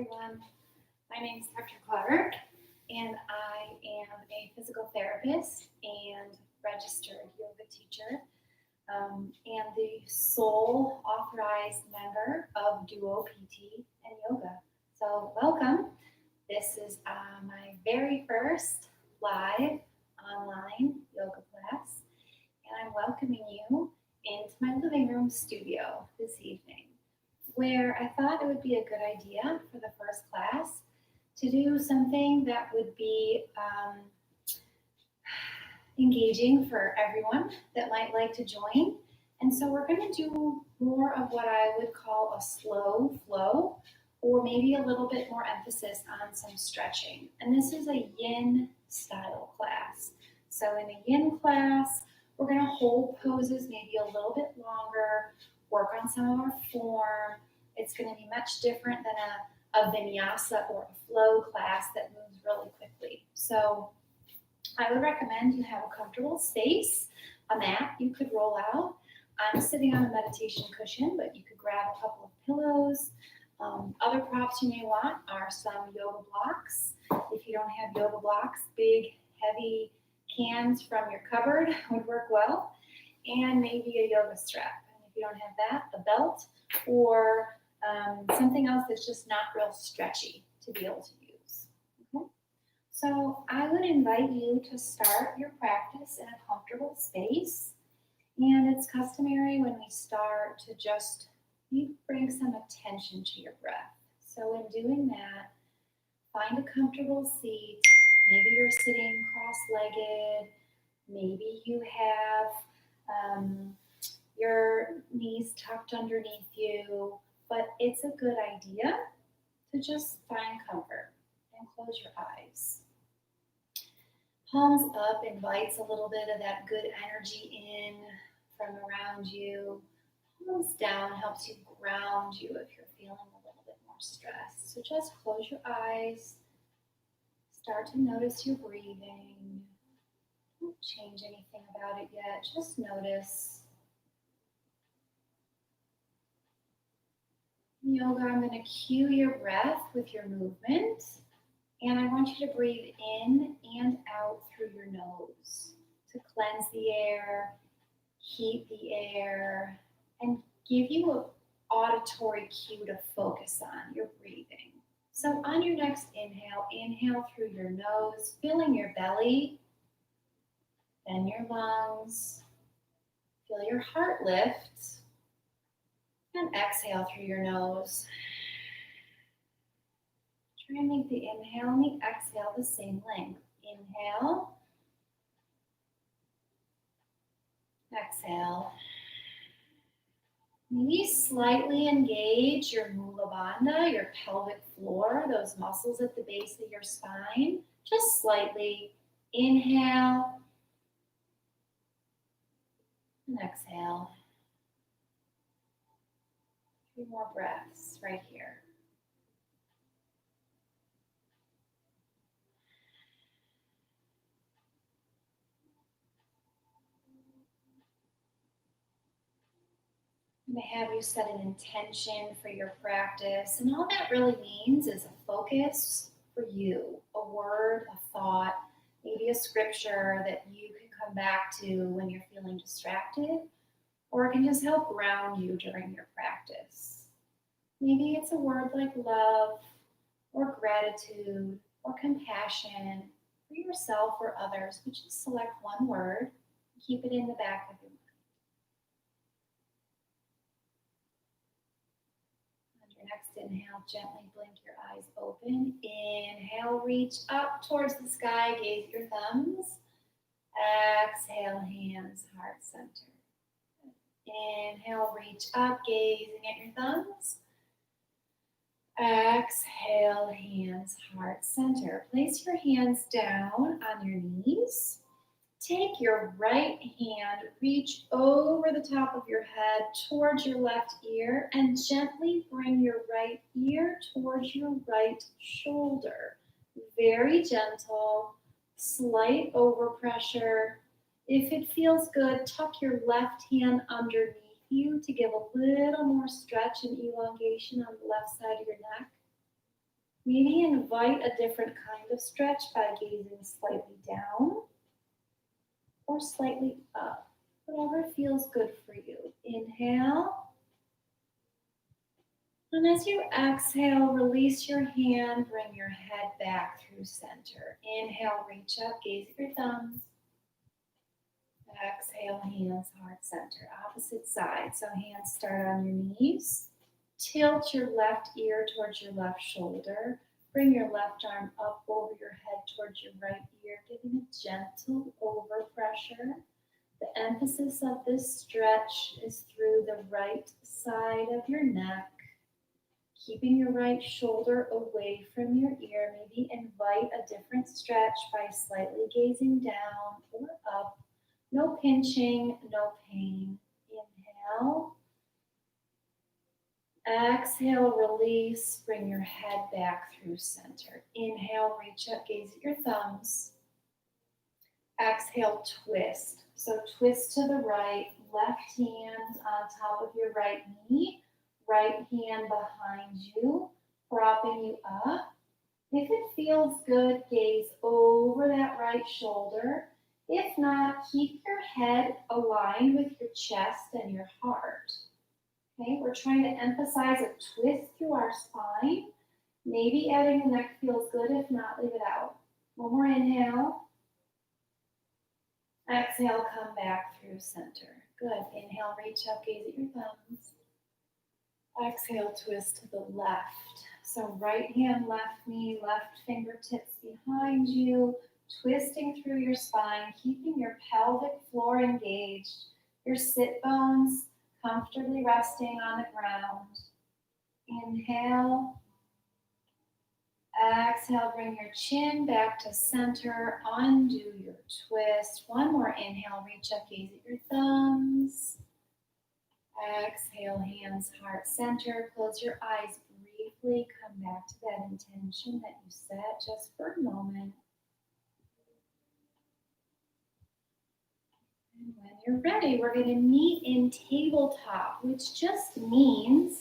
everyone. My name is Dr. Clark, and I am a physical therapist and registered yoga teacher, and the sole authorized member of duoPT&YOGA. So welcome. This is my very first live online yoga class, and I'm welcoming you into my living room studio this evening, where I thought it would be a good idea for the first class to do something that would be engaging for everyone that might like to join. And so we're going to do more of what I would call a slow flow, or maybe a little bit more emphasis on some stretching. And this is a yin style class. So in a yin class, we're going to hold poses maybe a little bit longer, work on some of our form. It's going to be much different than a vinyasa or a flow class that moves really quickly. So I would recommend you have a comfortable space, a mat you could roll out. I'm sitting on a meditation cushion, but you could grab a couple of pillows. Other props you may want are some yoga blocks. If you don't have yoga blocks, big, heavy cans from your cupboard would work well, and maybe a yoga strap. And if you don't have that, a belt or something else that's just not real stretchy to be able to use. Okay? So I would invite you to start your practice in a comfortable space. And it's customary when we start to just bring some attention to your breath. So in doing that, find a comfortable seat. Maybe you're sitting cross-legged. Maybe you have your knees tucked underneath you. But it's a good idea to just find comfort and close your eyes. Palms up invites a little bit of that good energy in from around you. Palms down helps you ground you if you're feeling a little bit more stressed. So just close your eyes. Start to notice your breathing. Don't change anything about it yet. Just notice. In yoga, I'm going to cue your breath with your movement, and I want you to breathe in and out through your nose to cleanse the air, heat the air, and give you an auditory cue to focus on your breathing. So on your next inhale through your nose, filling your belly, then your lungs. Feel your heart lift. And exhale through your nose. Try and make the inhale and the exhale the same length. Inhale. Exhale. Maybe slightly engage your mula bandha, your pelvic floor, those muscles at the base of your spine. Just slightly. Inhale. And exhale. 3 more breaths right here. I'm going to have you set an intention for your practice, and all that really means is a focus for you, a word, a thought, maybe a scripture that you can come back to when you're feeling distracted, or it can just help ground you during your practice. Maybe it's a word like love, or gratitude, or compassion for yourself or others, but just select one word and keep it in the back of your mind. On your next inhale, gently blink your eyes open. Inhale, reach up towards the sky, gaze at your thumbs. Exhale, hands, heart center. Inhale, reach up, gazing at your thumbs. Exhale, hands, heart center. Place your hands down on your knees. Take your right hand, reach over the top of your head towards your left ear, and gently bring your right ear towards your right shoulder. Very gentle, slight overpressure. If it feels good, tuck your left hand underneath you to give a little more stretch and elongation on the left side of your neck. Maybe invite a different kind of stretch by gazing slightly down or slightly up, whatever feels good for you. Inhale. And as you exhale, release your hand, bring your head back through center. Inhale, reach up, gaze at your thumbs. Exhale, hands, heart center, opposite side. So hands start on your knees. Tilt your left ear towards your left shoulder. Bring your left arm up over your head towards your right ear, giving a gentle overpressure. The emphasis of this stretch is through the right side of your neck. Keeping your right shoulder away from your ear. Maybe invite a different stretch by slightly gazing down or up. No pinching, no pain. Inhale. Exhale, release, bring your head back through center. Inhale, reach up, gaze at your thumbs. Exhale, twist. So twist to the right, left hand on top of your right knee, right hand behind you, propping you up. If it feels good, gaze over that right shoulder. If not, keep your head aligned with your chest and your heart. Okay, we're trying to emphasize a twist through our spine. Maybe adding the neck feels good. If not, leave it out. One more inhale. Exhale, come back through center. Good. Inhale, reach up, gaze at your thumbs. Exhale, twist to the left. So right hand, left knee, left fingertips behind you, twisting through your spine, keeping your pelvic floor engaged, your sit bones comfortably resting on the ground. Inhale. Exhale, bring your chin back to center, undo your twist. One more inhale, reach up, gaze at your thumbs. Exhale, hands, heart center. Close your eyes briefly. Come back to that intention that you set just for a moment. And when you're ready, we're going to meet in tabletop, which just means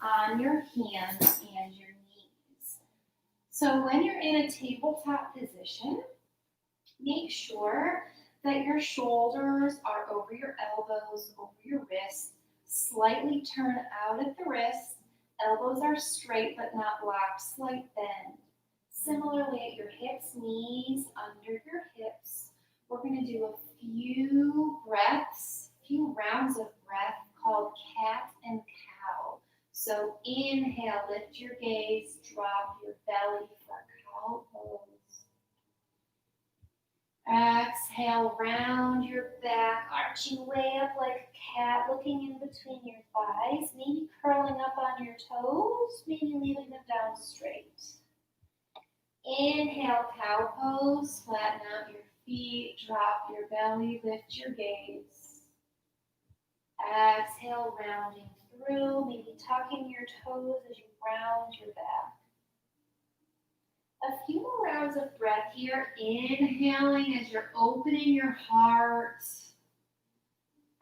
on your hands and your knees. So when you're in a tabletop position, make sure that your shoulders are over your elbows, over your wrists. Slightly turn out at the wrist. Elbows are straight but not locked, slight bend. Similarly at your hips, knees under your hips. We're going to do a few breaths, a few rounds of breath called cat and cow. So inhale, lift your gaze, drop your belly for cow pose. Exhale, round your back, arching way up like a cat, looking in between your thighs, maybe curling up on your toes, maybe leaving them down straight. Inhale, cow pose, flatten out your feet, drop your belly, lift your gaze. Exhale, rounding through, maybe tucking your toes as you round your back. A few more rounds of breath here. Inhaling as you're opening your heart.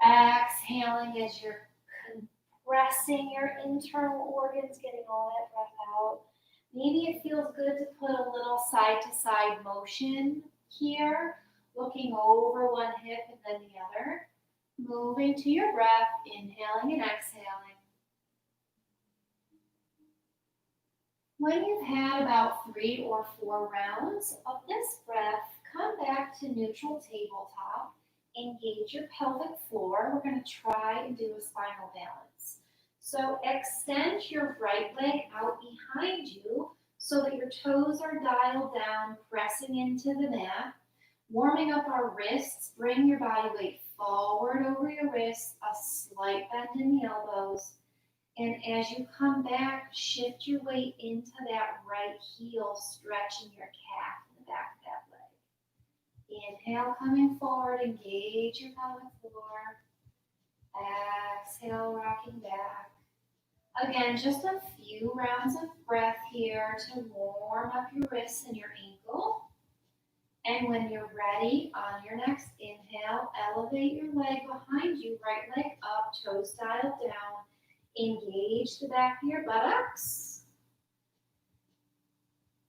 Exhaling as you're compressing your internal organs, getting all that breath out. Maybe it feels good to put a little side-to-side motion here, looking over one hip and then the other. Moving to your breath, inhaling and exhaling. When you've had about 3 or 4 rounds of this breath, come back to neutral tabletop. Engage your pelvic floor. We're going to try and do a spinal balance. So extend your right leg out behind you so that your toes are dialed down, pressing into the mat. Warming up our wrists, bring your body weight forward over your wrists, a slight bend in the elbows. And as you come back, shift your weight into that right heel, stretching your calf in the back of that leg. Inhale, coming forward, engage your pelvic floor. Exhale, rocking back. Again, just a few rounds of breath here to warm up your wrists and your ankle. And when you're ready, on your next inhale, elevate your leg behind you, right leg up, toes dialed down. Engage the back of your buttocks.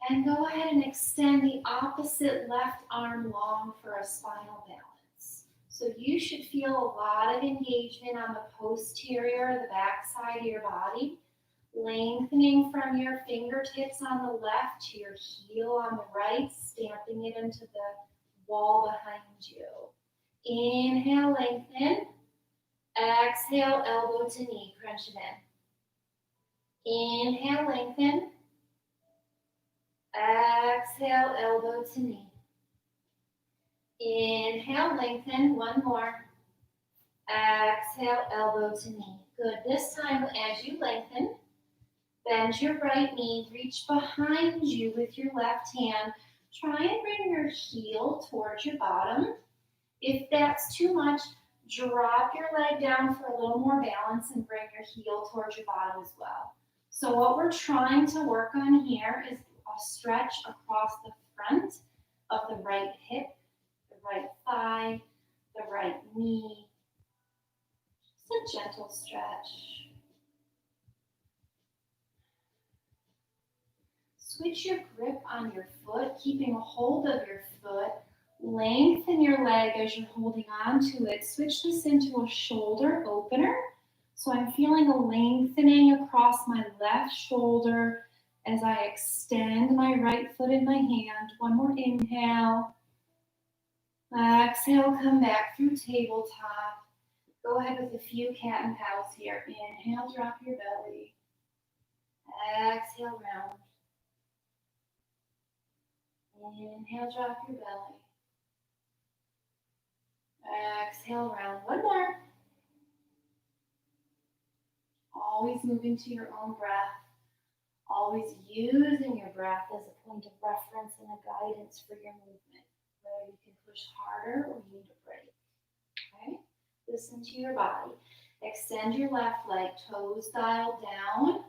And go ahead and extend the opposite left arm long for a spinal balance. So you should feel a lot of engagement on the posterior, the back side of your body, lengthening from your fingertips on the left to your heel on the right, stamping it into the wall behind you. Inhale, lengthen. Exhale, elbow to knee, crunch it in. Inhale, lengthen. Exhale, elbow to knee. Inhale, lengthen. One more. Exhale, elbow to knee. Good. This time, as you lengthen, bend your right knee, reach behind you with your left hand. Try and bring your heel towards your bottom. If that's too much, drop your leg down for a little more balance and bring your heel towards your bottom as well. So what we're trying to work on here is a stretch across the front of the right hip, the right thigh, the right knee. Just a gentle stretch. Switch your grip on your foot, keeping a hold of your foot. Lengthen your leg as you're holding on to it. Switch this into a shoulder opener. So I'm feeling a lengthening across my left shoulder as I extend my right foot in my hand. One more inhale. Exhale, come back through tabletop. Go ahead with a few cat and cows here. Inhale, drop your belly. Exhale, round. Inhale, drop your belly. Exhale, round. One more. Always moving to your own breath. Always using your breath as a point of reference and a guidance for your movement, whether you can push harder or you need a break. Okay? Listen to your body. Extend your left leg, toes dialed down.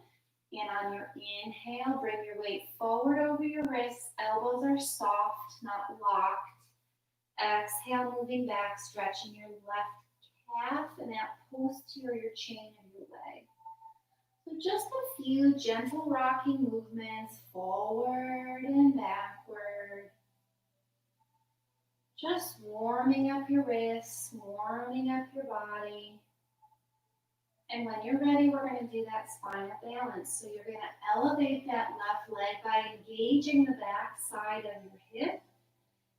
And on your inhale, bring your weight forward over your wrists. Elbows are soft, not locked. Exhale, moving back, stretching your left calf and that posterior chain of your leg. So just a few gentle rocking movements forward and backward. Just warming up your wrists, warming up your body. And when you're ready, we're going to do that spinal balance. So you're going to elevate that left leg by engaging the back side of your hip,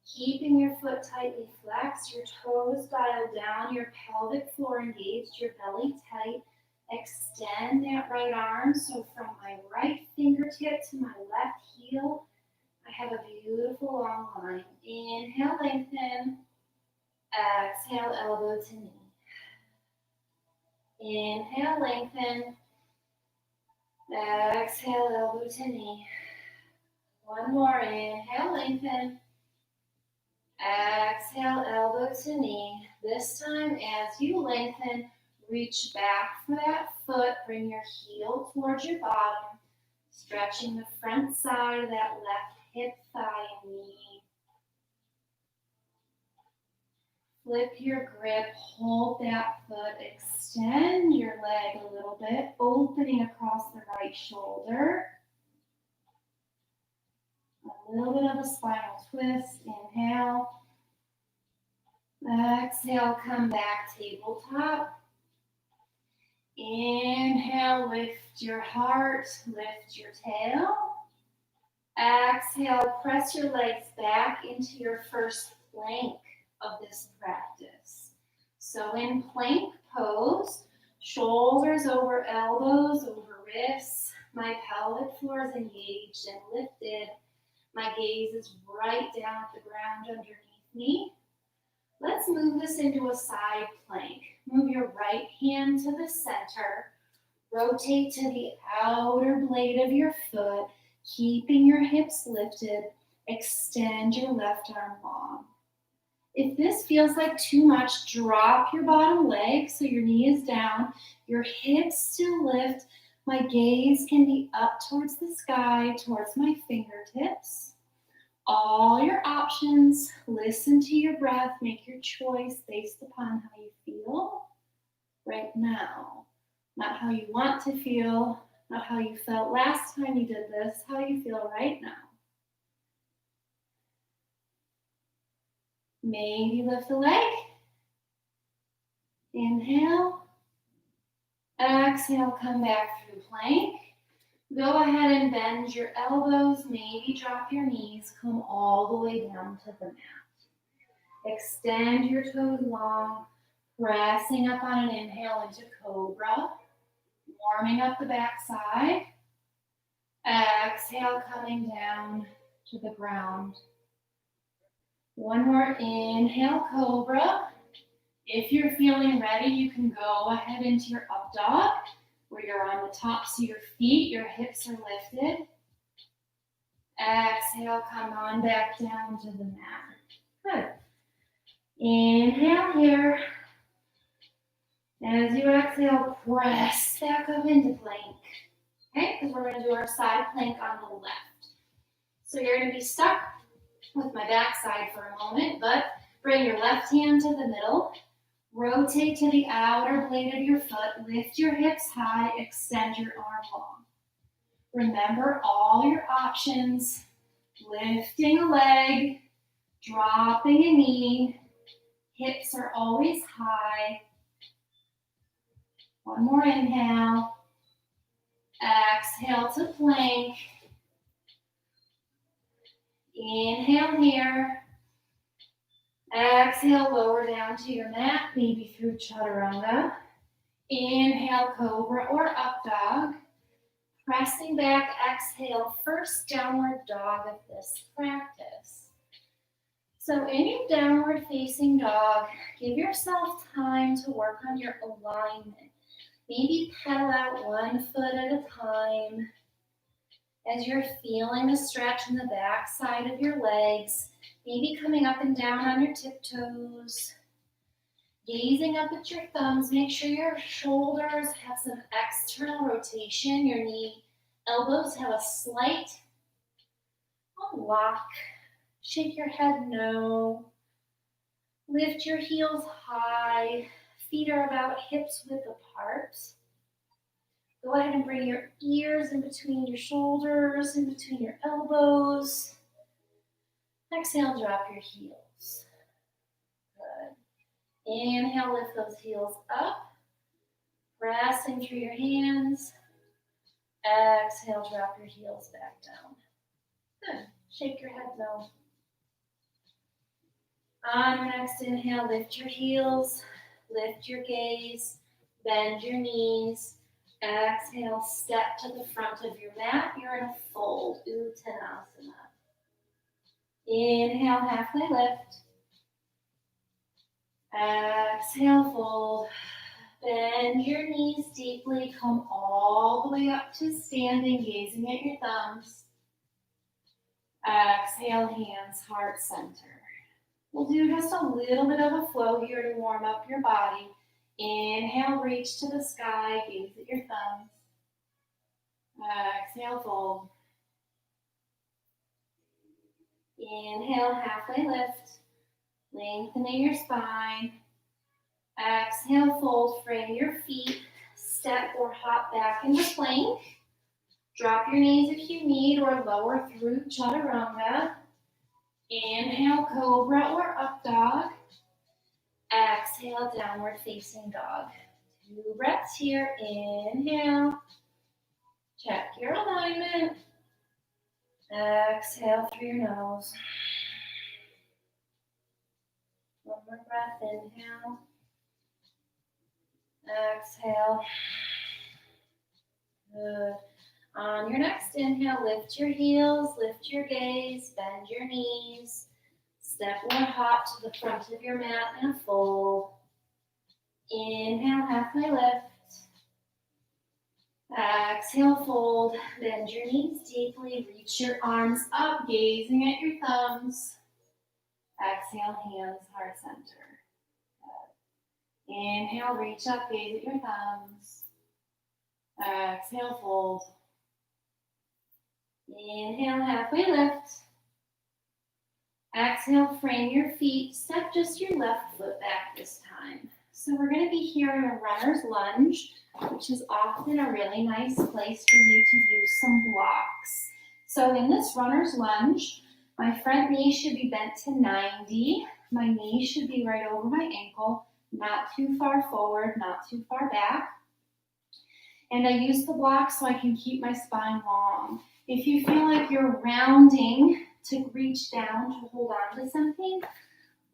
keeping your foot tightly flexed, your toes dialed down, your pelvic floor engaged, your belly tight. Extend that right arm. So from my right fingertip to my left heel, I have a beautiful long line. Inhale, lengthen. Exhale, elbow to knee. Inhale, lengthen. Exhale, elbow to knee. One more. Inhale, lengthen. Exhale, elbow to knee. This time, as you lengthen, reach back for that foot. Bring your heel towards your bottom, stretching the front side of that left hip, thigh, and knee. Flip your grip, hold that foot, extend your leg a little bit, opening across the right shoulder. A little bit of a spinal twist. Inhale. Exhale, come back, tabletop. Inhale, lift your heart, lift your tail. Exhale, press your legs back into your first plank of this practice. So in plank pose, shoulders over elbows, over wrists. My pelvic floor is engaged and lifted. My gaze is right down at the ground underneath me. Let's move this into a side plank. Move your right hand to the center. Rotate to the outer blade of your foot, keeping your hips lifted. Extend your left arm long. If this feels like too much, drop your bottom leg so your knee is down. Your hips still lift. My gaze can be up towards the sky, towards my fingertips. All your options. Listen to your breath. Make your choice based upon how you feel right now. Not how you want to feel, not how you felt last time you did this, how you feel right now. Maybe lift the leg. Inhale. Exhale, come back through plank. Go ahead and bend your elbows, maybe drop your knees, come all the way down to the mat. Extend your toes long, pressing up on an inhale into cobra, warming up the back side. Exhale, coming down to the ground. One more inhale, cobra. If you're feeling ready, you can go ahead into your up dog, where you're on the tops of your feet, your hips are lifted. Exhale, come on back down to the mat. Good. Inhale here. As you exhale, press back up into plank. Okay, because we're going to do our side plank on the left. So you're going to be stuck with my back side for a moment, but bring your left hand to the middle. Rotate to the outer blade of your foot. Lift your hips high. Extend your arm long. Remember all your options. Lifting a leg, dropping a knee. Hips are always high. One more inhale. Exhale to plank. Inhale here. Exhale, lower down to your mat, maybe through chaturanga. Inhale, cobra or up dog. Pressing back, exhale, first downward dog of this practice. So in your downward facing dog, give yourself time to work on your alignment. Maybe pedal out one foot at a time. As you're feeling the stretch in the back side of your legs, maybe coming up and down on your tiptoes. Gazing up at your thumbs, make sure your shoulders have some external rotation. Your knee, elbows have a slight lock. Shake your head no. Lift your heels high. Feet are about hips width apart. Go ahead and bring your ears in between your shoulders, in between your elbows. Exhale, drop your heels. Good. Inhale, lift those heels up. Pressing through your hands. Exhale, drop your heels back down. Good. Shake your head no. On your next inhale, lift your heels. Lift your gaze. Bend your knees. Exhale, step to the front of your mat. You're in a fold, Uttanasana. Inhale, halfway lift. Exhale, fold. Bend your knees deeply. Come all the way up to standing, gazing at your thumbs. Exhale, hands, heart center. We'll do just a little bit of a flow here to warm up your body. Inhale, reach to the sky, gaze at your thumbs. Exhale, fold. Inhale, halfway lift. Lengthening your spine. Exhale, fold, frame your feet. Step or hop back into plank. Drop your knees if you need or lower through chaturanga. Inhale, cobra or up dog. Exhale, downward facing dog. 2 breaths here. Inhale. Check your alignment. Exhale through your nose. One more breath. Inhale. Exhale. Good. On your next inhale, lift your heels, lift your gaze, bend your knees. Step or hop to the front of your mat and fold. Inhale, halfway lift. Exhale, fold. Bend your knees deeply. Reach your arms up, gazing at your thumbs. Exhale, hands, heart center. Good. Inhale, reach up, gaze at your thumbs. Exhale, fold. Inhale, halfway lift. Exhale, frame your feet. Step just your left foot back this time. So we're going to be here in a runner's lunge, which is often a really nice place for you to use some blocks. So in this runner's lunge, My front knee should be bent to 90. My knee should be right over my ankle, not too far forward, not too far back. And I use the block so I can keep my spine long. If you feel like you're rounding to reach down to hold on to something,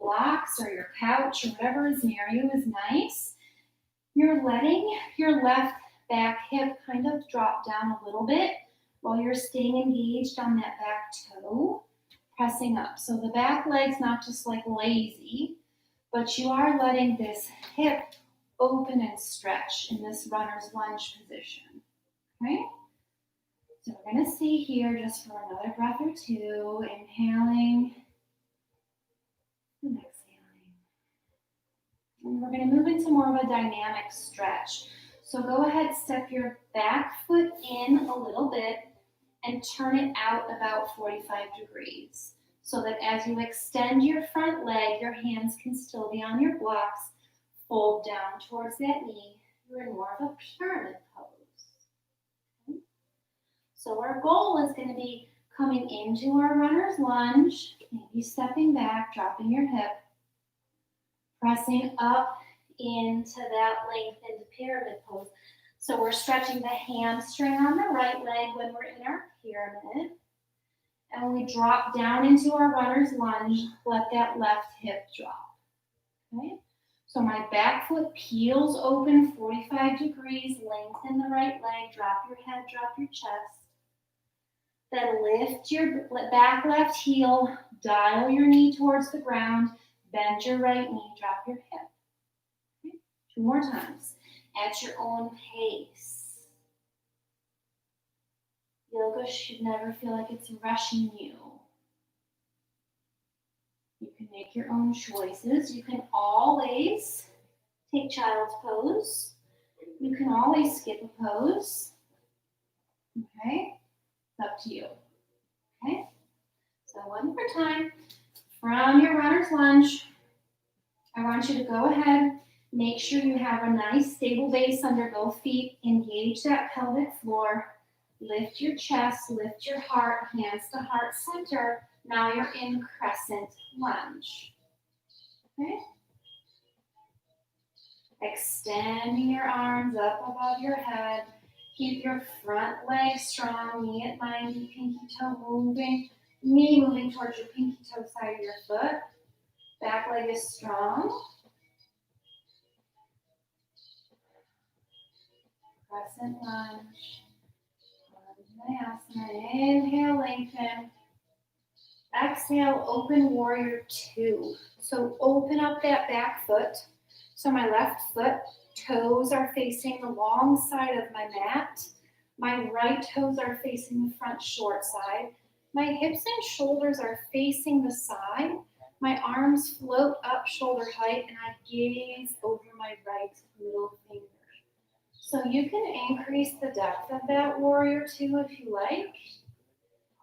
blocks or your couch or whatever is near you is nice. You're letting your left back hip kind of drop down a little bit while you're staying engaged on that back toe, pressing up. So the back leg's not just like lazy, but you are letting this hip open and stretch in this runner's lunge position. Okay? So we're going to stay here just for another breath or two, inhaling and exhaling. And we're going to move into more of a dynamic stretch. So go ahead, step your back foot in a little bit and turn it out about 45 degrees. So that as you extend your front leg, your hands can still be on your blocks. Fold down towards that knee. You're in more of a pyramid pose. Okay. So our goal is going to be coming into our runner's lunge, maybe stepping back, dropping your hip, pressing up into that lengthened pyramid pose. So we're stretching the hamstring on the right leg when we're in our pyramid. And when we drop down into our runner's lunge, let that left hip drop. Okay? So my back foot peels open 45 degrees, lengthen the right leg, drop your head, drop your chest. Then lift your back left heel, dial your knee towards the ground, bend your right knee, drop your hip. Okay? 2 more times at your own pace. Yoga should never feel like it's rushing you. You can make your own choices. You can always take child's pose. You can always skip a pose. Okay? It's up to you. Okay? So one more time. From your runner's lunge, I want you to go ahead, make sure you have a nice stable base under both feet. Engage that pelvic floor. Lift your chest, lift your heart, hands to heart center. Now you're in crescent lunge. Okay? Extending your arms up above your head. Keep your front leg strong, knee at 90, pinky toe moving. Knee moving towards your pinky toe side of your foot. Back leg is strong. Crescent lunge. Vinyasa. Inhale, lengthen. Exhale, open warrior 2. So open up that back foot. So my left foot toes are facing the long side of my mat. My right toes are facing the front short side. My hips and shoulders are facing the side. My arms float up shoulder height and I gaze over my right middle finger. So you can increase the depth of that warrior 2 if you like.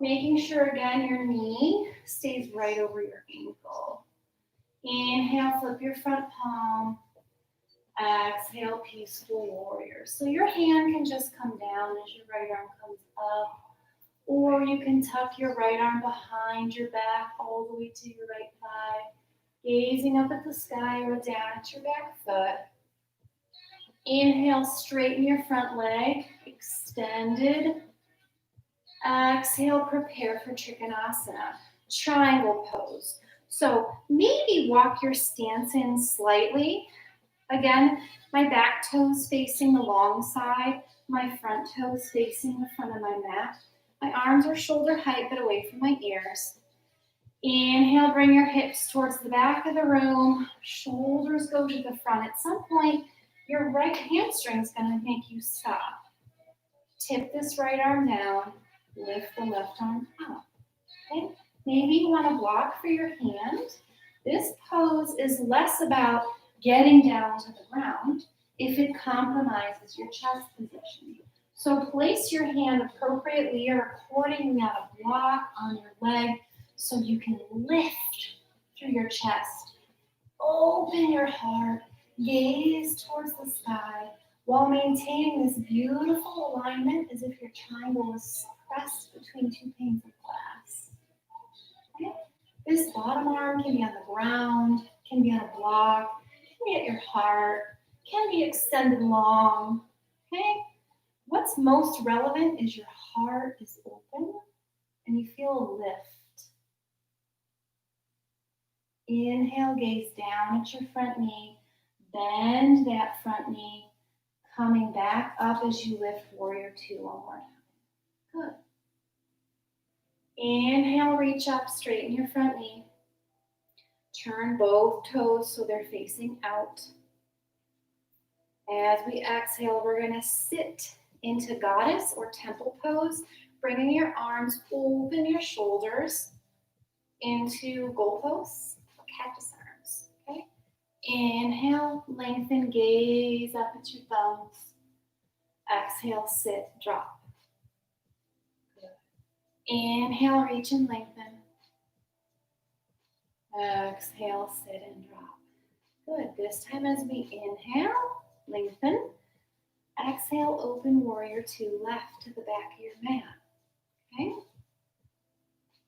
Making sure, again, your knee stays right over your ankle. Inhale, flip your front palm. Exhale, peaceful warrior. So your hand can just come down as your right arm comes up. Or you can tuck your right arm behind your back all the way to your right thigh. Gazing up at the sky or down at your back foot. Inhale, straighten your front leg. Extended. Exhale, prepare for Trikonasana, triangle pose. So maybe walk your stance in slightly. Again, my back toes facing the long side, my front toes facing the front of my mat. My arms are shoulder height but away from my ears. Inhale, bring your hips towards the back of the room. Shoulders go to the front. At some point, your right hamstring is going to make you stop. Tip this right arm down. Lift the left arm up. Okay? Maybe you want to block for your hand. This pose is less about getting down to the ground if it compromises your chest position. So place your hand appropriately or accordingly on a block on your leg so you can lift through your chest. Open your heart, gaze towards the sky while maintaining this beautiful alignment as if your triangle was pressed between 2 panes of glass. This bottom arm can be on the ground, can be on a block, can be at your heart, can be extended long, okay? What's most relevant is your heart is open and you feel a lift. Inhale, gaze down at your front knee, bend that front knee, coming back up as you lift warrior two one more time. Good. Inhale, reach up, straighten your front knee. Turn both toes so they're facing out. As we exhale, we're gonna sit into goddess or temple pose, bringing your arms, open your shoulders into goal pose, cactus arms, okay? Inhale, lengthen, gaze up at your thumbs. Exhale, sit, drop. Good. Inhale, reach and lengthen. Exhale, sit and drop. Good. This time as we inhale, lengthen. Exhale, open warrior two, left to the back of your mat. Okay?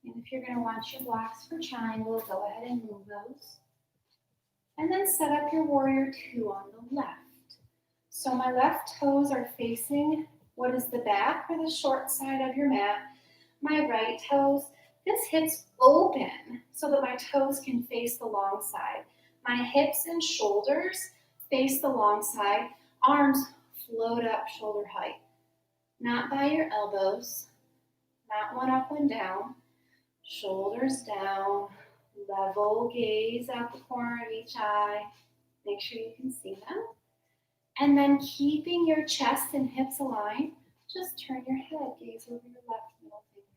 And if you're going to watch your blocks for triangle, go ahead and move those. And then set up your warrior two on the left. So my left toes are facing what is the back or the short side of your mat. My right toes, this hip's open so that my toes can face the long side. My hips and shoulders face the long side. Arms float up shoulder height. Not by your elbows, not one up, one down. Shoulders down, level gaze out the corner of each eye. Make sure you can see them. And then keeping your chest and hips aligned, just turn your head, gaze over your left middle finger.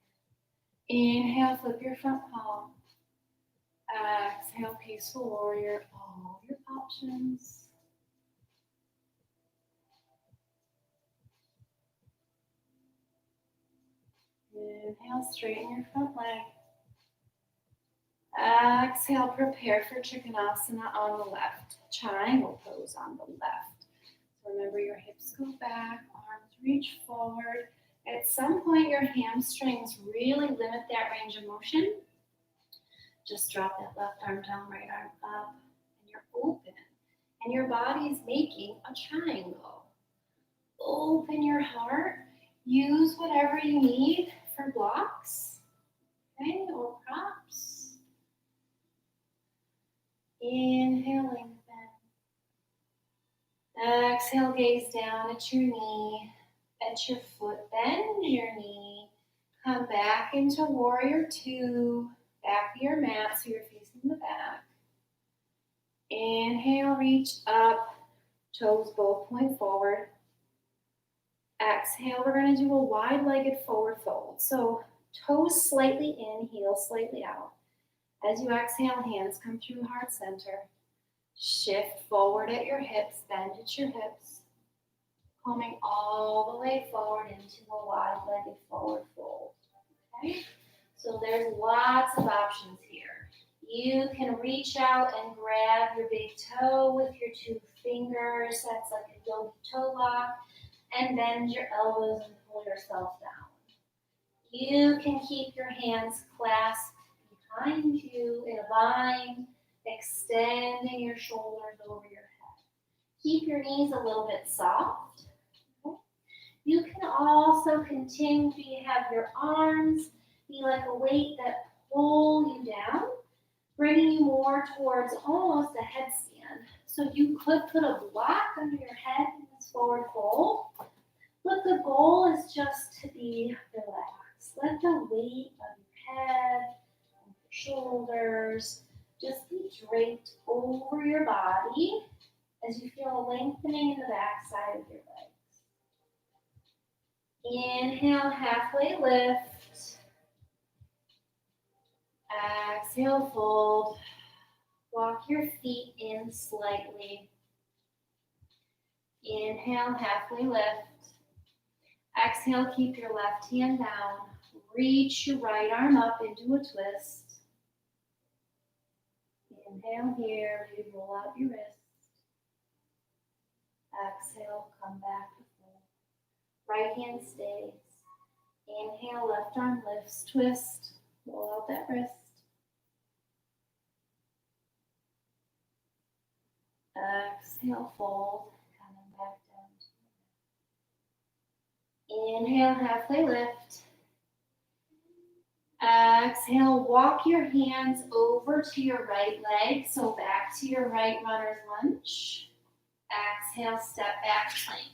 Inhale, flip your front palm. Exhale, peaceful warrior, all your options. Inhale, straighten your front leg. Exhale, prepare for Trikonasana on the left. Triangle pose on the left. So remember your hips go back, arms reach forward. At some point your hamstrings really limit that range of motion. Just drop that left arm down, right arm up, and you're open. And your body's making a triangle. Open your heart. Use whatever you need for blocks, okay, or props. Inhale, lengthen. Exhale, gaze down at your knee, at your foot, bend your knee. Come back into warrior two, back of your mat so you're facing the back. Inhale, reach up, toes both point forward. Exhale, we're going to do a wide-legged forward fold. So toes slightly in, heels slightly out. As you exhale, hands come through heart center. Shift forward at your hips, bend at your hips. Coming all the way forward into a wide-legged forward fold. Okay? So there's lots of options here. You can reach out and grab your big toe with your two fingers. That's like a yogi toe lock. And bend your elbows and pull yourself down. You can keep your hands clasped behind you in a bind, extending your shoulders over your head. Keep your knees a little bit soft. Okay? You can also continue to have your arms be like a weight that pull you down, bringing you more towards almost a headstand. So you could put a block under your head in this forward fold, but the goal is just to be relaxed. Let the weight of your head and your shoulders just be draped over your body as you feel a lengthening in the back side of your legs. Inhale, halfway lift. Exhale, fold. Walk your feet in slightly. Inhale, halfway lift. Exhale, keep your left hand down. Reach your right arm up into a twist. Inhale here, you roll out your wrists. Exhale, come back to fold. Right hand stays. Inhale, left arm lifts, twist. Roll out that wrist. Exhale, fold, coming back down. Inhale, halfway lift. Exhale, walk your hands over to your right leg, so back to your right runner's lunge. Exhale, step back plank.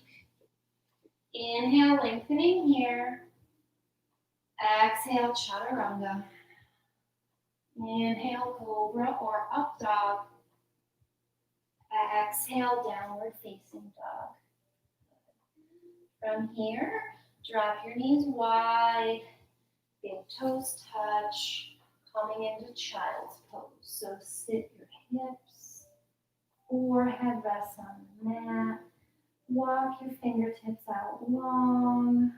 Inhale, lengthening here. Exhale, chaturanga. Inhale, cobra or up dog. Exhale, downward facing dog. From here, drop your knees wide, big toes touch, coming into child's pose. So sit your hips, forehead rests on the mat, walk your fingertips out long,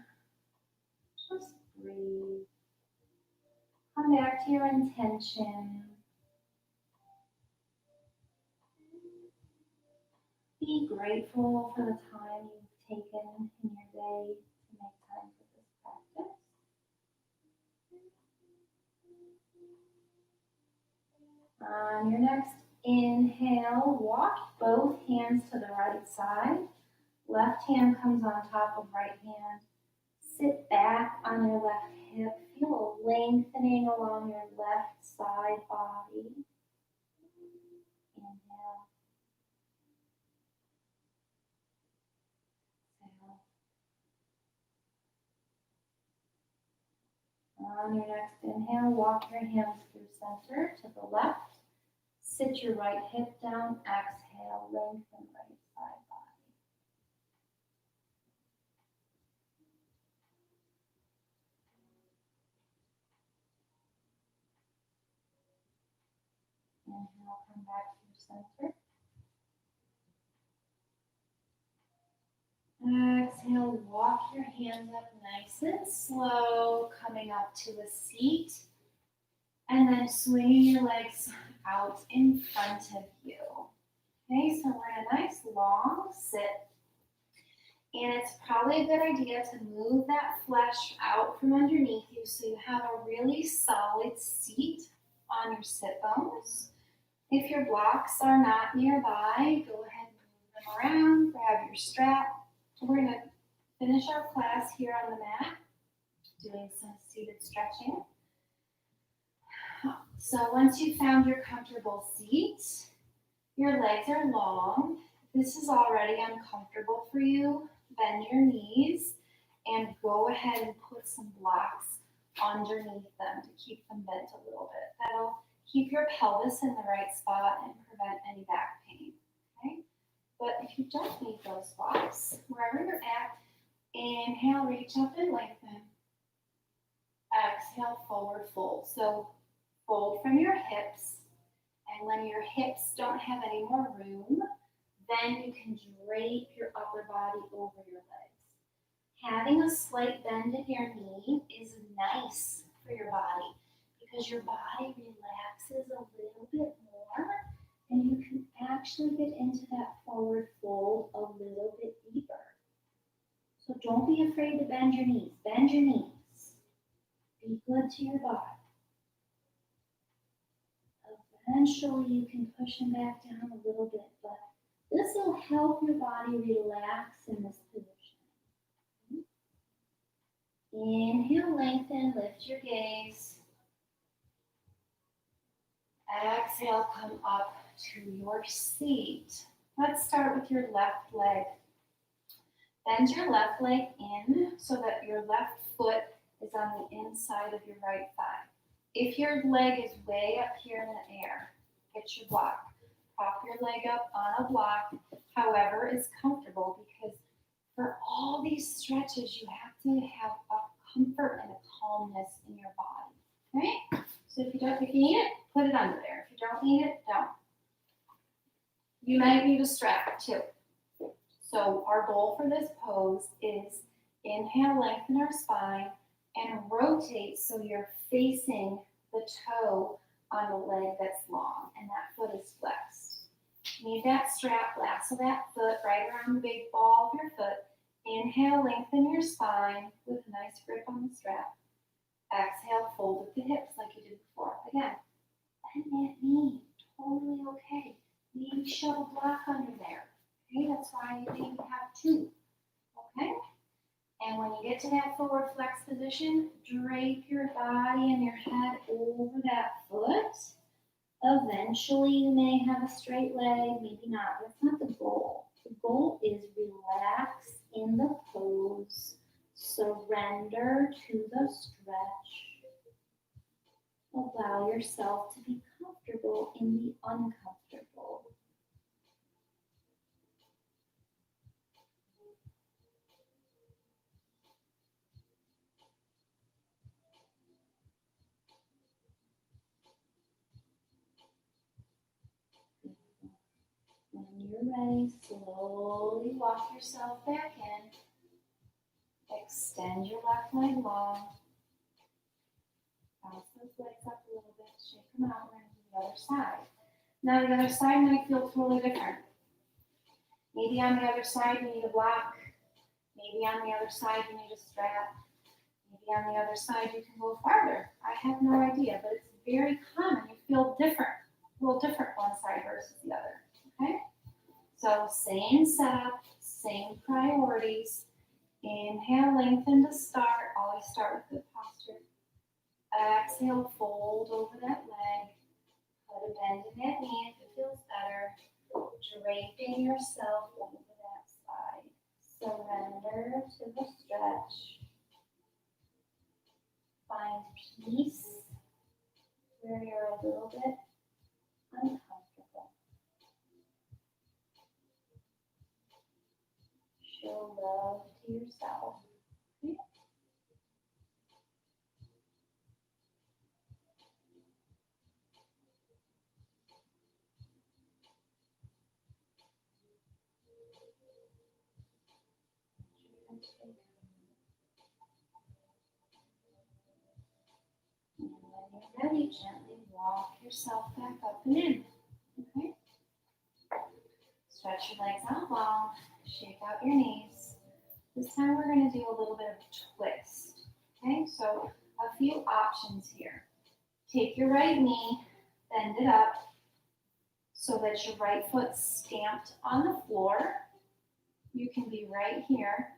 just breathe. Come back to your intention. Be grateful for the time you've taken in your day to make time for this practice. On your next inhale, walk both hands to the right side. Left hand comes on top of right hand. Sit back on your left hip. Feel a lengthening along your left side body. Inhale. Exhale. On your next inhale, walk your hands through center to the left. Sit your right hip down. Exhale, lengthen right side body. Inhale, come back through center. Exhale, walk your hands up nice and slow, coming up to a seat. And then swinging your legs out in front of you. Okay, so we're in a nice long sit. And it's probably a good idea to move that flesh out from underneath you so you have a really solid seat on your sit bones. If your blocks are not nearby, go ahead and move them around, grab your strap. We're going to finish our class here on the mat, doing some seated stretching. So once you've found your comfortable seat, your legs are long. This is already uncomfortable for you. Bend your knees and go ahead and put some blocks underneath them to keep them bent a little bit. That'll keep your pelvis in the right spot and prevent any back pain. Okay? But if you don't need those blocks, wherever you're at, inhale, reach up and lengthen. Exhale, forward fold. So fold from your hips, and when your hips don't have any more room, then you can drape your upper body over your legs. Having a slight bend in your knee is nice for your body because your body relaxes a little bit more and you can actually get into that forward fold a little bit deeper. So don't be afraid to bend your knees. Bend your knees. Be good to your body. Eventually you can push them back down a little bit, but this will help your body relax in this position. Inhale, lengthen, lift your gaze. Exhale, come up to your seat. Let's start with your left leg. Bend your left leg in so that your left foot is on the inside of your right thigh. If your leg is way up here in the air, get your block. Prop your leg up on a block, however is comfortable, because for all these stretches, you have to have a comfort and a calmness in your body. Okay? So if you need it, put it under there. If you don't need it, don't. You might need a strap too. So our goal for this pose is inhale, lengthen our spine, and rotate so you're facing the toe on the leg that's long and that foot is flexed. You need that strap, lasso that foot right around the big ball of your foot. Inhale, lengthen your spine with a nice grip on the strap. Exhale, fold with the hips like you did before. Again, bend that knee, totally okay. the shuttle block under there. Okay, that's why they have two. Okay, and when you get to that forward flex position, drape your body and your head over that foot. Eventually, you may have a straight leg, maybe not. That's not the goal. The goal is relax in the pose, surrender to the stretch. Allow yourself to be comfortable in the uncomfortable. When you're ready, slowly walk yourself back in. Extend your left leg long. Bounce those legs up a little bit, shake them out, we're going to do the other side. Now the other side might feel totally different. Maybe on the other side you need a block. Maybe on the other side you need a strap. Maybe on the other side you can go farther. I have no idea, but it's very common. You feel different, a little different one side versus the other. Okay? So same setup, same priorities. Inhale, lengthen to start. Always start with good posture. Exhale, fold over that leg. Put a bend in that knee if it feels better. Draping yourself over that side. Surrender to the stretch. Find peace where you're a little bit uncomfortable. Show love to yourself. Okay. And when you're ready, gently walk yourself back up and in. Okay? Stretch your legs out long. Shake out your knees. This time we're going to do a little bit of a twist. Okay? So a few options here. Take your right knee, bend it up so that your right foot's stamped on the floor. You can be right here.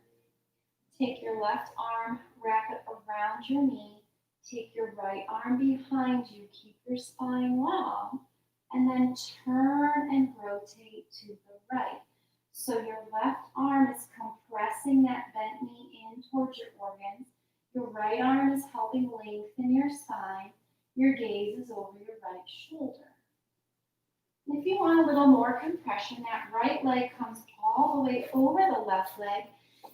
Take your left arm, wrap it around your knee. Take your right arm behind you. Keep your spine long. And then turn and rotate to the right. So your left arm is compressing that bent knee in towards your organs. Your right arm is helping lengthen your spine. Your gaze is over your right shoulder. And if you want a little more compression, that right leg comes all the way over the left leg,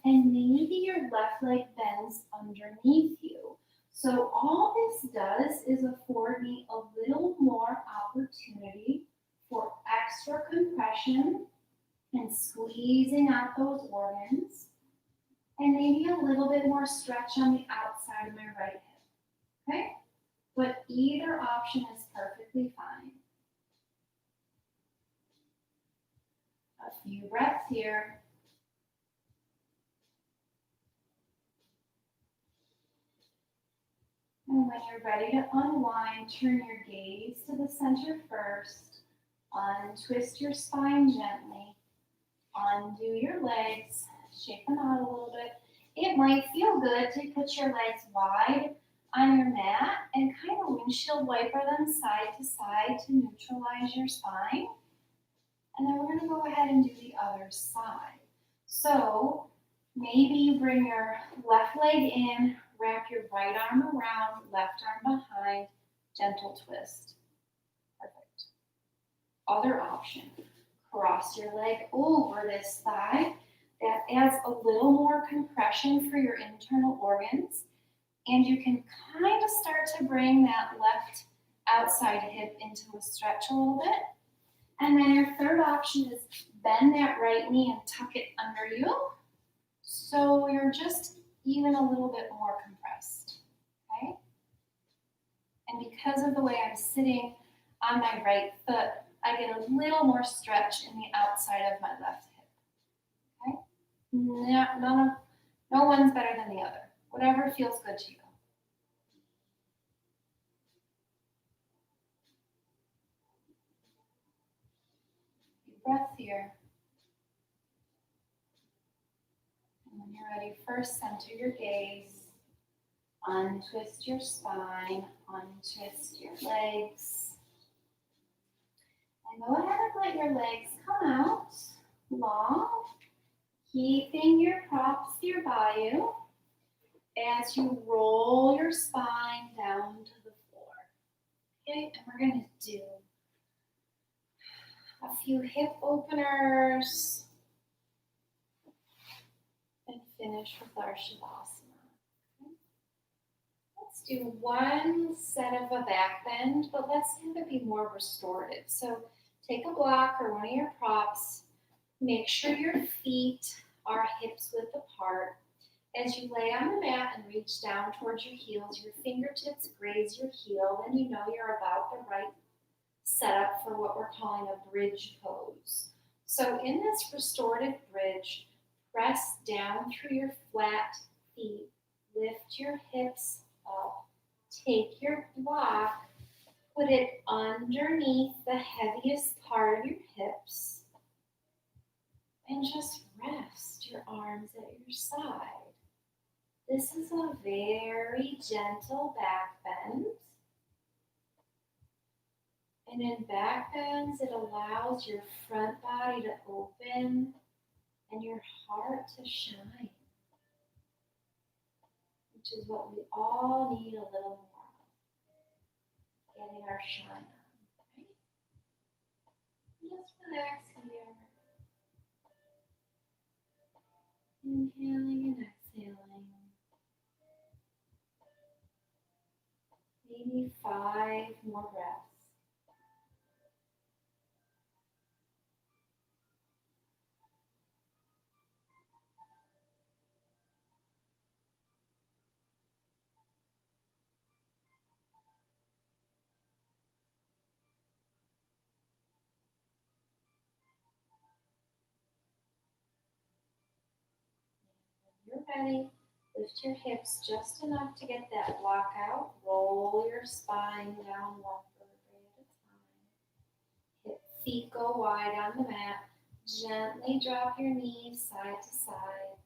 and maybe your left leg bends underneath you. So all this does is afford me a little more opportunity for extra compression and squeezing out those organs, and maybe a little bit more stretch on the outside of my right hip. Okay? But either option is perfectly fine. A few breaths here. And when you're ready to unwind, turn your gaze to the center first. Untwist your spine gently. Undo your legs. Shake them out a little bit. It might feel good to put your legs wide on your mat and kind of windshield wiper them side to side to neutralize your spine. And then we're going to go ahead and do the other side. So maybe you bring your left leg in, wrap your right arm around, left arm behind, gentle twist. Perfect. Other option, cross your leg over this thigh. That adds a little more compression for your internal organs. And you can kind of start to bring that left outside hip into a stretch a little bit. And then your third option is bend that right knee and tuck it under you. So you're just even a little bit more compressed, okay? And because of the way I'm sitting on my right foot, I get a little more stretch in the outside of my left hip, okay? No one's better than the other. Whatever feels good to you. breath here. And when you're ready, first center your gaze. Untwist your spine, untwist your legs. And go ahead and let your legs come out long, keeping your props nearby you as you roll your spine down to the floor. Okay, and we're going to do a few hip openers and finish with our Shavasana. Okay. Let's do one set of a back bend, but let's have it be more restorative. So take a block or one of your props. Make sure your feet are hips width apart. As you lay on the mat and reach down towards your heels, your fingertips graze your heel, and you know you're about the right setup for what we're calling a bridge pose. So in this restorative bridge, press down through your flat feet, lift your hips up, take your block, put it underneath the heaviest part of your hips, and just rest your arms at your side. This is a very gentle back bend. And in back bends, it allows your front body to open and your heart to shine, which is what we all need a little more of, getting our shine on. Right? Just relax here. Inhaling and exhaling. Maybe 5 more breaths. When you're ready, lift your hips just enough to get that block out. Roll your spine down one vertebrae at a time. Hip feet go wide on the mat. Gently drop your knees side to side.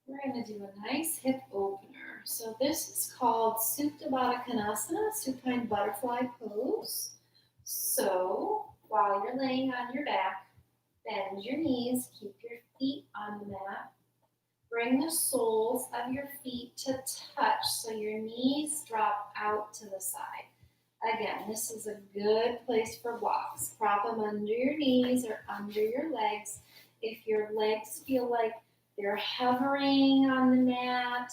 We're going to do a nice hip opener. So this is called Supta Baddha Konasana, supine butterfly pose. So while you're laying on your back, bend your knees, keep your feet on the mat. Bring the soles of your feet to touch so your knees drop out to the side. Again, this is a good place for blocks. Prop them under your knees or under your legs. If your legs feel like they're hovering on the mat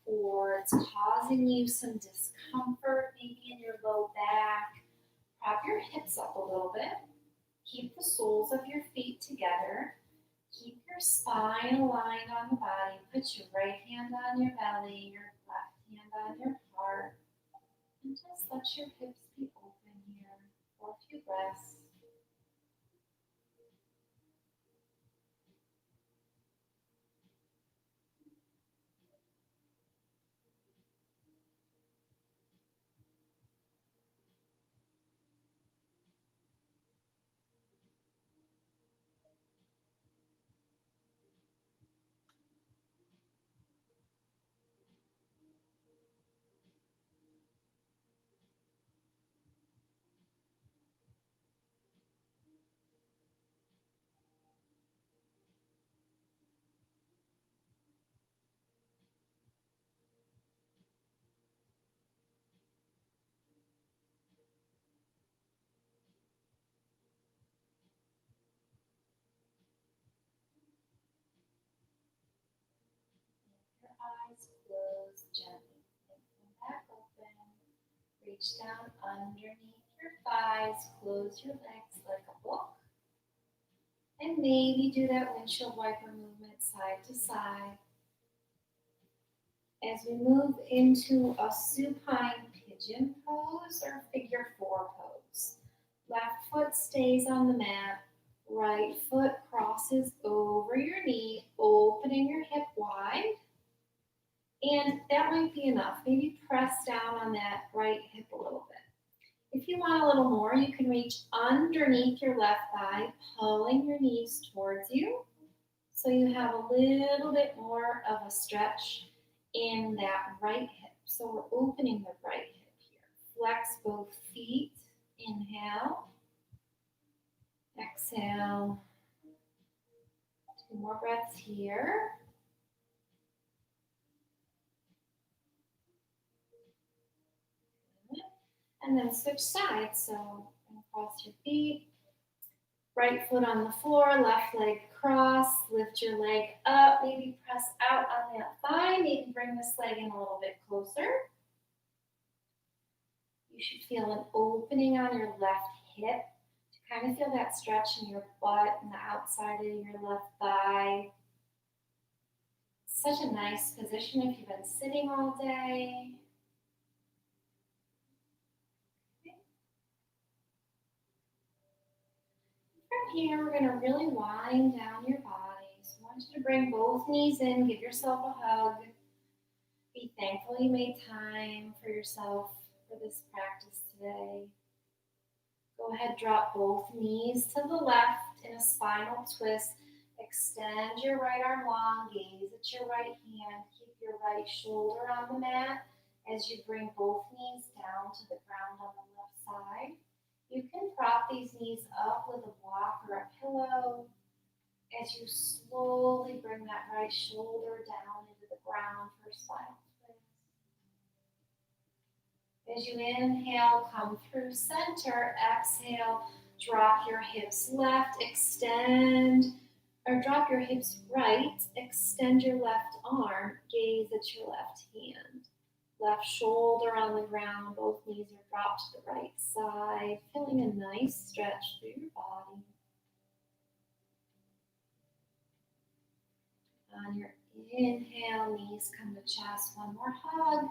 or it's causing you some discomfort, maybe in your low back, prop your hips up a little bit. Keep the soles of your feet together. Keep your spine aligned on the body. Put your right hand on your belly, your left hand on your heart. And just let your hips be open here for a few breaths. Your eyes closed gently. Make them back open. Reach down underneath your thighs. Close your legs like a book. And maybe do that windshield wiper movement side to side. As we move into a supine pigeon pose or figure 4 pose. Left foot stays on the mat. Right foot crosses over your knee, opening your hip wide. And that might be enough. Maybe press down down on that right hip a little bit. If you want a little more, you can reach underneath your left thigh, pulling your knees towards you. So you have a little bit more of a stretch in that right hip. So we're opening the right hip here. Flex both feet. Inhale. Exhale. 2 more breaths here. And then switch sides. So cross your feet. Right foot on the floor, left leg cross, lift your leg up, maybe press out on that thigh, maybe bring this leg in a little bit closer. You should feel an opening on your left hip to kind of feel that stretch in your butt and the outside of your left thigh. Such a nice position if you've been sitting all day. From here, we're going to really wind down your body. So I want you to bring both knees in, give yourself a hug. Be thankful you made time for yourself for this practice today. Go ahead, drop both knees to the left in a spinal twist. Extend your right arm long, gaze at your right hand. Keep your right shoulder on the mat as you bring both knees down to the ground on the left side. You can prop these knees up with a block or a pillow as you slowly bring that right shoulder down into the ground for spinal twist. As you inhale, come through center. Exhale, drop your hips left, extend, or drop your hips right, extend your left arm, gaze at your left hand. Left shoulder on the ground, both knees are dropped to the right side, feeling a nice stretch through your body. On your inhale, knees come to chest, one more hug.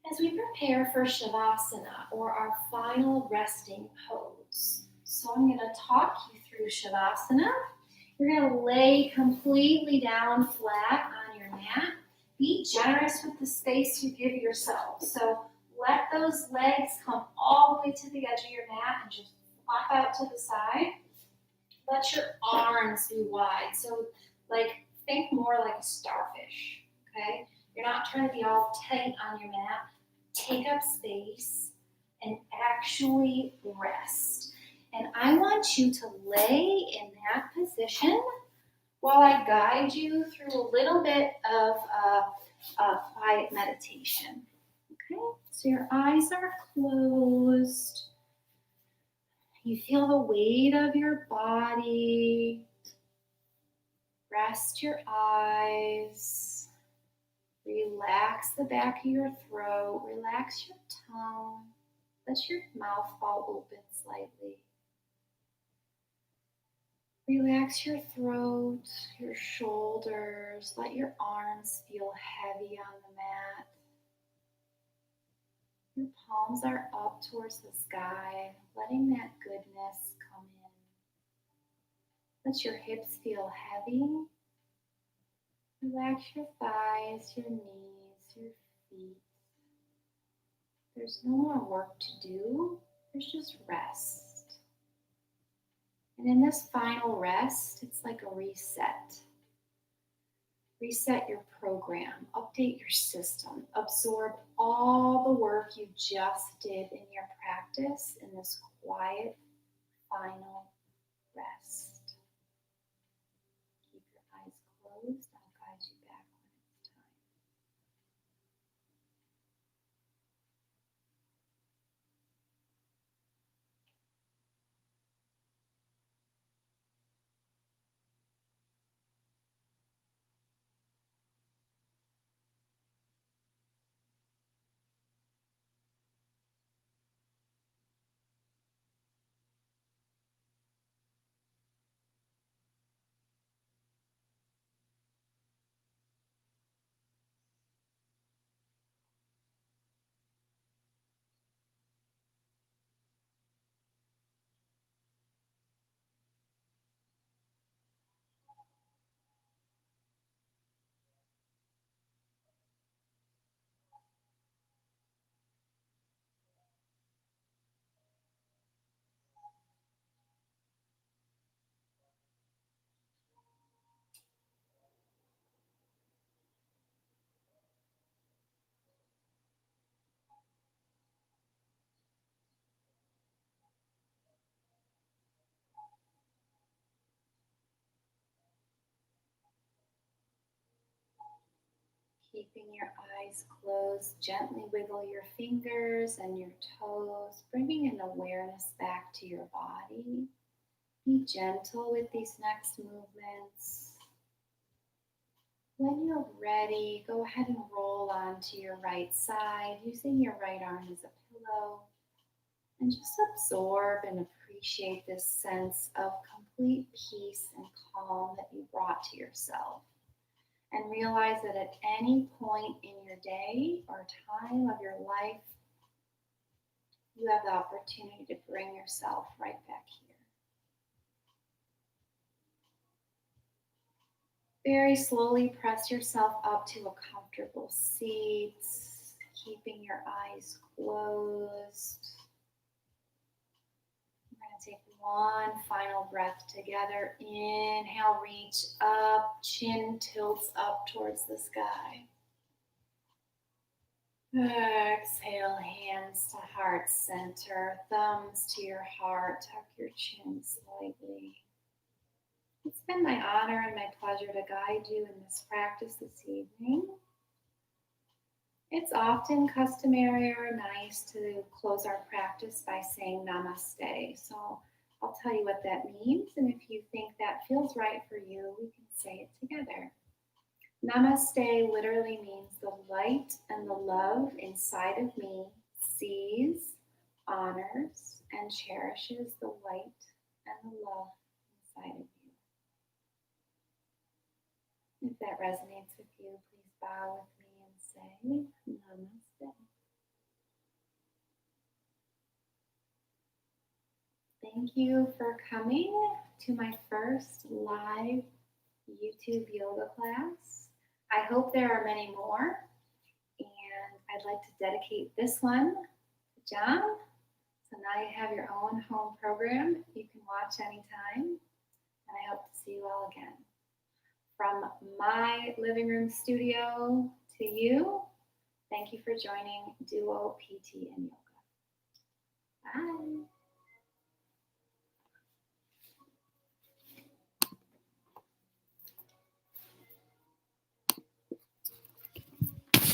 As we prepare for Shavasana, or our final resting pose. So I'm going to talk you through Shavasana. You're going to lay completely down flat on your mat. Be generous with the space you give yourself. So let those legs come all the way to the edge of your mat and just flop out to the side. Let your arms be wide. So think more like a starfish, okay? You're not trying to be all tight on your mat. Take up space and actually rest. And I want you to lay in that position while I guide you through a little bit of a quiet meditation. Okay, so your eyes are closed. You feel the weight of your body. Rest your eyes. Relax the back of your throat. Relax your tongue. Let your mouth fall open slightly. Relax your throat, your shoulders. Let your arms feel heavy on the mat. Your palms are up towards the sky, letting that goodness come in. Let your hips feel heavy. Relax your thighs, your knees, your feet. There's no more work to do. There's just rest. And in this final rest, it's like a reset. Reset your program, update your system, absorb all the work you just did in your practice in this quiet, final rest. Keep your eyes closed. I'll guide you back when it's time. Keeping your eyes closed, gently wiggle your fingers and your toes, bringing an awareness back to your body. Be gentle with these next movements. When you're ready, go ahead and roll onto your right side, using your right arm as a pillow. And just absorb and appreciate this sense of complete peace and calm that you brought to yourself. And realize that at any point in your day or time of your life, you have the opportunity to bring yourself right back here. Very slowly press yourself up to a comfortable seat, keeping your eyes closed. We're going to take one final breath together. Inhale, reach up, chin tilts up towards the sky. Exhale, hands to heart center, thumbs to your heart, tuck your chin slightly. It's been my honor and my pleasure to guide you in this practice this evening. It's often customary or nice to close our practice by saying namaste. So I'll tell you what that means, and if you think that feels right for you, we can say it together. Namaste literally means the light and the love inside of me sees, honors, and cherishes the light and the love inside of you. If that resonates with you, please bow with me and say namaste. Thank you for coming to my first live YouTube yoga class. I hope there are many more, and I'd like to dedicate this one to John. So now you have your own home program you can watch anytime, and I hope to see you all again. From my living room studio to you, thank you for joining duoPT&YOGA. Bye.